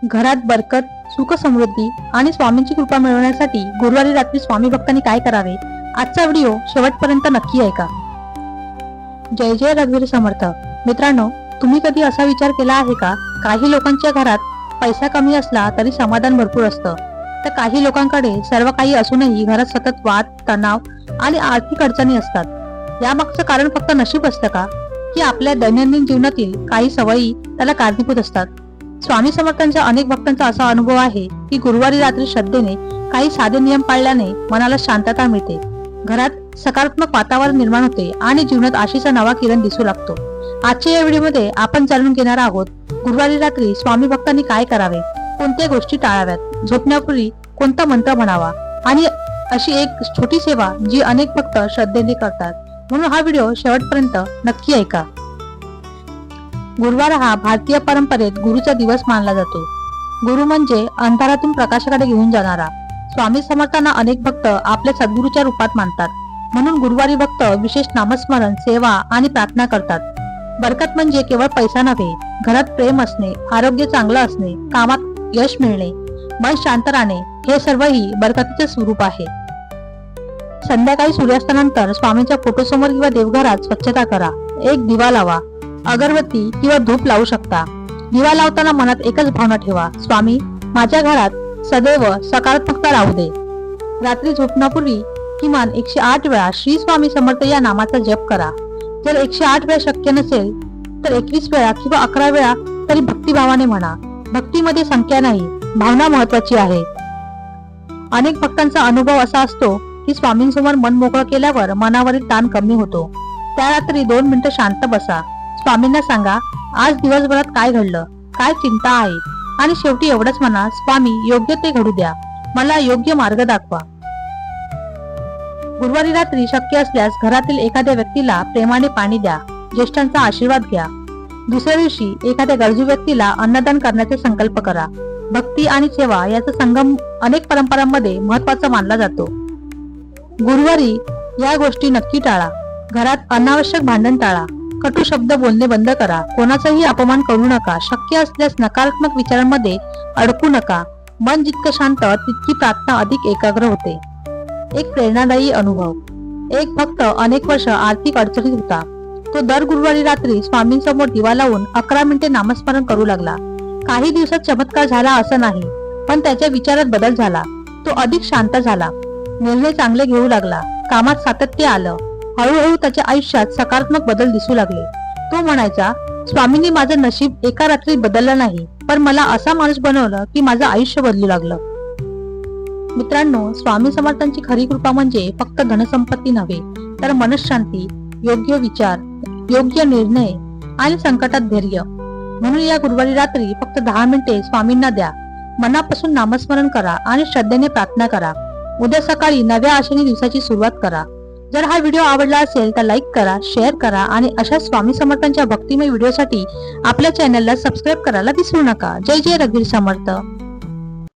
घरात बरकत, सुख समृद्धी आणि स्वामींची कृपा मिळवण्यासाठी गुरुवारी रात्री स्वामी भक्तांनी काय करावे? आजचा व्हिडिओ शेवटपर्यंत नक्की ऐका. जय जय रघुवीर समर्थ. मित्रांनो, तुम्ही कधी असा विचार केला आहे का? काही लोकांच्या घरात पैसा कमी असला तरी समाधान भरपूर असतं, तर काही लोकांकडे सर्व काही असूनही घरात सतत वाद, तणाव आणि आर्थिक अडचणी असतात. यामागचं कारण फक्त नशीब असतं का, की आपल्या दैनंदिन जीवनातील काही सवयी त्याला कारणीभूत असतात? स्वामी समर्थांच्या अनेक भक्तांचा असा अनुभव आहे की गुरुवारी रात्री श्रद्धेने काही साधे नियम पाळल्याने मनाला शांतता मिळते, घरात सकारात्मक वातावरण निर्माण होते आणि जीवनात आशेचा नवा किरण दिसू लागतो. आजच्या या व्हिडिओमध्ये आपण जाणून घेणार आहोत गुरुवारी रात्री स्वामी भक्तांनी काय करावे, कोणत्या गोष्टी टाळाव्यात, झोपण्यापूर्वी कोणता मंत्र म्हणावा आणि अशी एक छोटी सेवा जी अनेक भक्त श्रद्धेने करतात. म्हणून हा व्हिडिओ शेवटपर्यंत नक्की ऐका. गुरुवार हा भारतीय परंपरेत गुरुचा दिवस मानला जातो. गुरु म्हणजे अंधारातून प्रकाशाकडे घेऊन जाणारा. स्वामी समर्थांना अनेक भक्त आपल्या सद्गुरूच्या रूपात मानतात. म्हणून गुरुवारी भक्त विशेष नामस्मरण, सेवा आणि प्रार्थना करतात. बरकत म्हणजे केवळ पैसा नव्हे, घरात प्रेम असणे, आरोग्य चांगलं असणे, कामात यश मिळणे, मन शांत राहणे, हे सर्वही बरकतीचे स्वरूप आहे. संध्याकाळी सूर्यास्तानंतर स्वामींच्या फोटोसमोर किंवा देवघरात स्वच्छता करा. एक दिवा लावा, अगरबत्ती किंवा धूप लावू शकता. दिवा लावताना मनात एकच भावना ठेवा, स्वामी, माझ्या घरात सदैव सकारात्मकता राहू दे. रात्री झोपण्यापूर्वी किमान 108 वेळा श्री स्वामी समर्थ या नामाचा जप करा. जर 108 वेळा शक्य नसेल तर 21 वेळा किंवा 11 वेळा तरी भक्तिभावाने म्हणा. भक्तीमध्ये संख्या नाही, भावना महत्वाची आहे. अनेक भक्तांचा अनुभव असा असतो की स्वामींसमोर मन मोकळं केल्यावर मनावरील ताण कमी होतो. त्या रात्री 2 मिनिटं शांत बसा. स्वामींना सांगा, आज दिवसभरात काय घडलं, काय चिंता आहे, आणि शेवटी एवढंच म्हणा, स्वामी, योग्य ते घडू द्या, मला योग्य मार्ग दाखवा. गुरुवारी रात्री शक्य असल्यास घरातील एखाद्या व्यक्तीला प्रेमाने पाणी द्या, ज्येष्ठांचा आशीर्वाद घ्या. दुसऱ्या दिवशी एखाद्या गरजू व्यक्तीला अन्नदान करण्याचे संकल्प करा. भक्ती आणि सेवा याचा संगम अनेक परंपरांमध्ये महत्वाचा मानला जातो. गुरुवारी या गोष्टी नक्की टाळा. घरात अनावश्यक भांडण टाळा. कटू शब्द बोलणे बंद करा. कोणाचाही अपमान करू नका. शक्य असल्यास नकारात्मक विचारांमध्ये अडकू नका. मन जितकं शांत तितकी प्रार्थना अधिक एकाग्र होते. एक प्रेरणादायी अनुभव. एक भक्त अनेक वर्ष आर्थिक अडचणीत होता. तो दर गुरुवारी रात्री स्वामींसमोर दिवा लावून 11 मिनिटे नामस्मरण करू लागला. काही दिवसात चमत्कार झाला असं नाही, पण त्याच्या विचारात बदल झाला. तो अधिक शांत झाला, निर्णय चांगले घेऊ लागला, कामात सातत्य आलं. हळूहळू त्याच्या आयुष्यात सकारात्मक बदल दिसू लागले. तो म्हणायचा, स्वामींनी माझं नशीब एका रात्री बदललं नाही, पण मला असा माणूस बनवलं की माझं आयुष्य बदलू लागलं. मित्रांनो, स्वामी समर्थांची खरी कृपा म्हणजे फक्त धनसंपत्ती नव्हे, तर मनशांती, योग्य विचार, योग्य निर्णय आणि संकटात धैर्य. म्हणून या गुरुवारी रात्री फक्त 10 मिनिटे स्वामींना द्या. मनापासून नामस्मरण करा आणि श्रद्धेने प्रार्थना करा. उद्या सकाळी नव्या आशेने दिवसाची सुरुवात करा. जर हा व्हिडिओ आवडला असेल तर लाईक करा, शेअर करा आणि अशा स्वामी समर्थांच्या भक्तिमय व्हिडिओसाठी आपल्या चॅनलला सबस्क्राईब करायला विसरू नका. जय जय रघुवीर समर्थ.